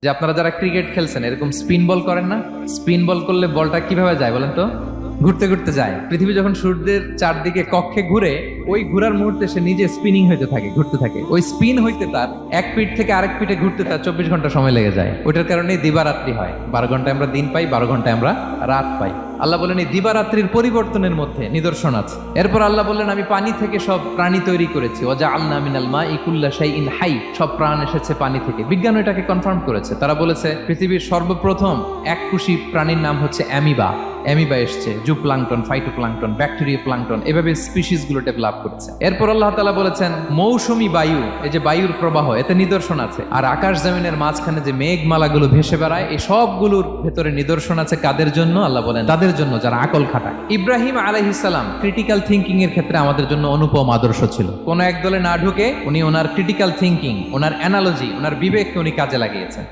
যে আপনারা যারা ক্রিকেট খেলছেন এরকম স্পিন বল করেন না? স্পিন বল করলে বলটা কিভাবে যায় বলেন তো? ঘুরতে ঘুরতে যায়। পৃথিবী যখন সূর্যের চারদিকে কক্ষে ঘুরে, ওই ঘোরার মুহূর্তে সে নিজে স্পিনিং হইতে থাকে, ঘুরতে থাকে। ওই স্পিন হইতে তার এক পিঠ থেকে আরেক পিঠে ঘুরতে তার 24 ঘন্টা সময় লেগে যায়। ওইটার কারণে দিবারাত্রি হয়। 12 ঘন্টায় আমরা দিন পাই, 12 ঘন্টায় আমরা রাত পাই। আল্লাহ বলেন এই দিবারাত্রির পরিবর্তনের মধ্যে নিদর্শন আছে। এরপর আল্লাহ বললেন আমি পানি থেকে সব প্রাণী তৈরি করেছি। ওয়াজআলনা মিনাল মাই কুল্লা শাইইন হাই, সব প্রাণ এসেছে পানি থেকে। বিজ্ঞান এটাকে কনফার্ম করেছে। তারা বলেছে পৃথিবীর সর্বপ্রথম এককোষী প্রাণীর নাম হচ্ছে অ্যামিবা। অ্যামিবা এসছে, জুপ্লাঙ্কটন, ফাইটোপ্লাঙ্কটন, ব্যাকটেরিয়া প্লাঙ্কটন, এভাবে স্পিসিস গুলো ডেভেলপ করেছে। এরপর আল্লাহ তাআলা বলেছেন মৌসুমী বায়ু, এই যে বায়ুর প্রবাহ, এতে নিদর্শন আছে। আর আকাশ জমিনের মাঝখানে যে মেঘমালাগুলো ভেসে বেড়ায়, এই সবগুলোর ভেতরে নিদর্শন আছে। কাদের জন্য? আল্লাহ বলেন তাদের জন্য যারা আকল খাটায়। ইব্রাহিম আলাইহিস সালাম ক্রিটিক্যাল থিংকিং এর ক্ষেত্রে আমাদের জন্য অনুপম আদর্শ ছিল। কোন এক দলে না ঢুকে উনি ওনার ক্রিটিক্যাল থিংকিং, ওনার অ্যানালজি, ওনার বিবেককে উনি কাজে লাগিয়েছেন।